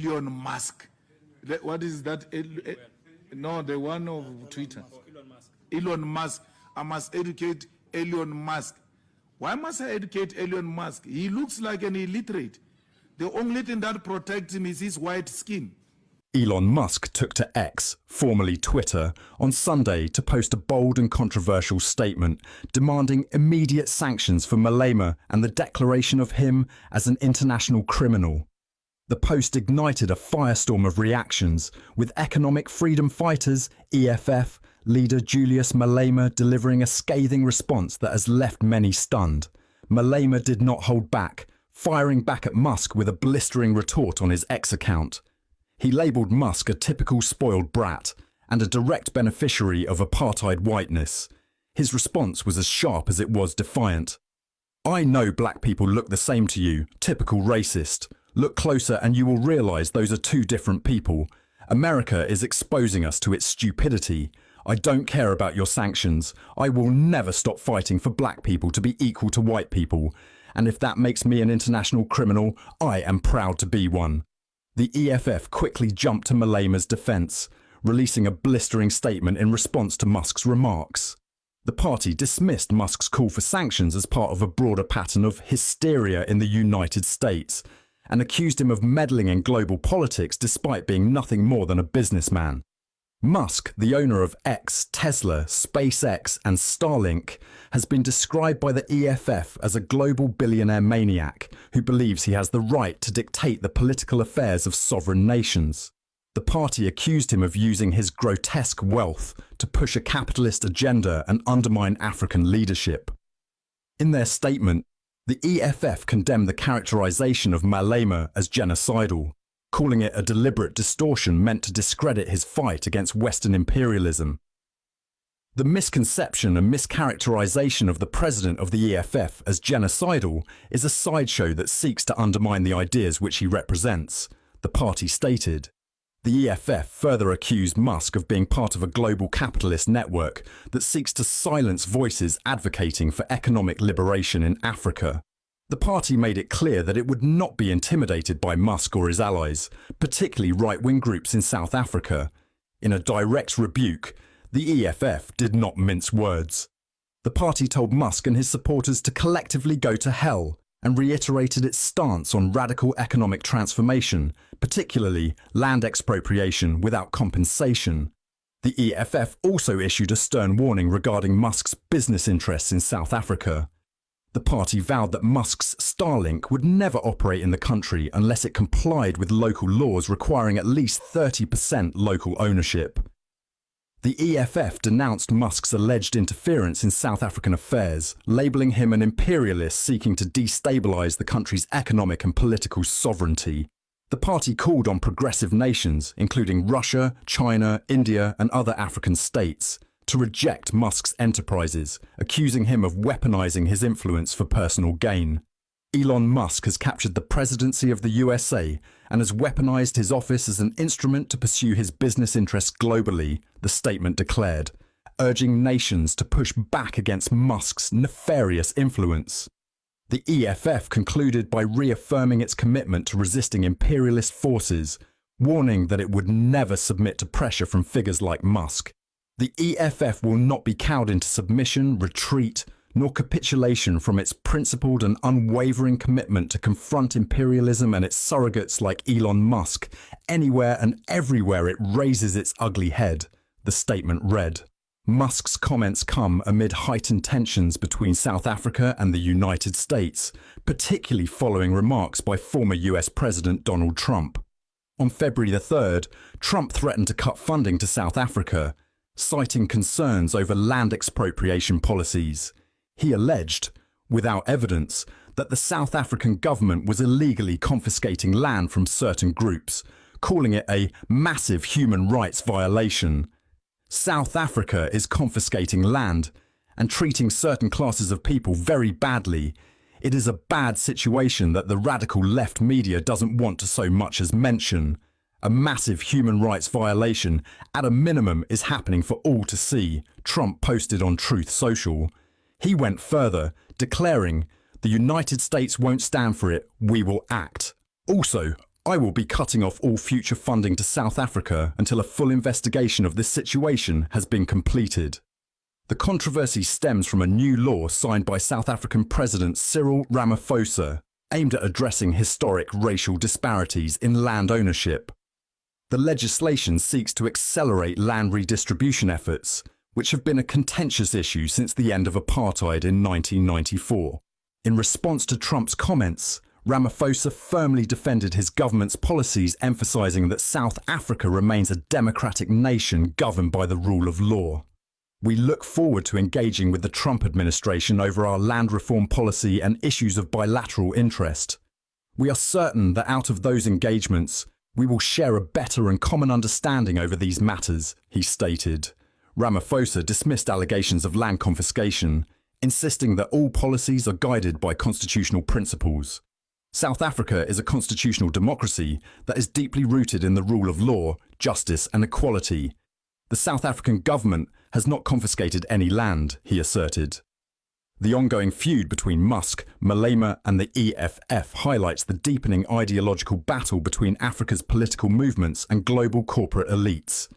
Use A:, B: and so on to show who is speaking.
A: Elon Musk. What is that? No, the one of Twitter. Elon Musk. I must educate Elon Musk. Why must I educate Elon Musk? He looks like an illiterate. The only thing that protects him is his white skin.
B: Elon Musk took to X, formerly Twitter, on Sunday to post a bold and controversial statement demanding immediate sanctions for Malema and the declaration of him as an international criminal. The post ignited a firestorm of reactions, with economic freedom fighters, EFF, leader Julius Malema delivering a scathing response that has left many stunned. Malema did not hold back, firing back at Musk with a blistering retort on his X account. He labelled Musk a typical spoiled brat and a direct beneficiary of apartheid whiteness. His response was as sharp as it was defiant. "I know black people look the same to you, typical racist. Look closer and you will realise those are two different people. America is exposing us to its stupidity. I don't care about your sanctions. I will never stop fighting for black people to be equal to white people. And if that makes me an international criminal, I am proud to be one." The EFF quickly jumped to Malema's defence, releasing a blistering statement in response to Musk's remarks. The party dismissed Musk's call for sanctions as part of a broader pattern of hysteria in the United States, and accused him of meddling in global politics despite being nothing more than a businessman. Musk, the owner of X, Tesla, SpaceX and Starlink, has been described by the EFF as a global billionaire maniac who believes he has the right to dictate the political affairs of sovereign nations. The party accused him of using his grotesque wealth to push a capitalist agenda and undermine African leadership. In their statement, the EFF condemned the characterization of Malema as genocidal, calling it a deliberate distortion meant to discredit his fight against Western imperialism. The misconception and mischaracterization of the president of the EFF as genocidal is a sideshow that seeks to undermine the ideas which he represents, the party stated. The EFF further accused Musk of being part of a global capitalist network that seeks to silence voices advocating for economic liberation in Africa. The party made it clear that it would not be intimidated by Musk or his allies, particularly right-wing groups in South Africa. In a direct rebuke, the EFF did not mince words. The party told Musk and his supporters to collectively go to hell and reiterated its stance on radical economic transformation, particularly land expropriation without compensation. The EFF also issued a stern warning regarding Musk's business interests in South Africa. The party vowed that Musk's Starlink would never operate in the country unless it complied with local laws requiring at least 30% local ownership. The EFF denounced Musk's alleged interference in South African affairs, labelling him an imperialist seeking to destabilise the country's economic and political sovereignty. The party called on progressive nations, including Russia, China, India and other African states, to reject Musk's enterprises, accusing him of weaponizing his influence for personal gain. Elon Musk has captured the presidency of the USA and has weaponized his office as an instrument to pursue his business interests globally, the statement declared, urging nations to push back against Musk's nefarious influence. The EFF concluded by reaffirming its commitment to resisting imperialist forces, warning that it would never submit to pressure from figures like Musk. The EFF will not be cowed into submission, retreat, nor capitulation from its principled and unwavering commitment to confront imperialism and its surrogates like Elon Musk anywhere and everywhere it raises its ugly head, the statement read. Musk's comments come amid heightened tensions between South Africa and the United States, particularly following remarks by former US President Donald Trump. On February the 3rd, Trump threatened to cut funding to South Africa, citing concerns over land expropriation policies. He alleged, without evidence, that the South African government was illegally confiscating land from certain groups, calling it a massive human rights violation. South Africa is confiscating land and treating certain classes of people very badly. It is a bad situation that the radical left media doesn't want to so much as mention. A massive human rights violation, at a minimum, is happening for all to see, Trump posted on Truth Social. He went further, declaring, "The United States won't stand for it, we will act." Also, I will be cutting off all future funding to South Africa until a full investigation of this situation has been completed. The controversy stems from a new law signed by South African President Cyril Ramaphosa, aimed at addressing historic racial disparities in land ownership. The legislation seeks to accelerate land redistribution efforts, which have been a contentious issue since the end of apartheid in 1994. In response to Trump's comments, Ramaphosa firmly defended his government's policies, emphasizing that South Africa remains a democratic nation governed by the rule of law. We look forward to engaging with the Trump administration over our land reform policy and issues of bilateral interest. We are certain that out of those engagements, we will share a better and common understanding over these matters, he stated. Ramaphosa dismissed allegations of land confiscation, insisting that all policies are guided by constitutional principles. South Africa is a constitutional democracy that is deeply rooted in the rule of law, justice and equality. The South African government has not confiscated any land, he asserted. The ongoing feud between Musk, Malema and the EFF highlights the deepening ideological battle between Africa's political movements and global corporate elites.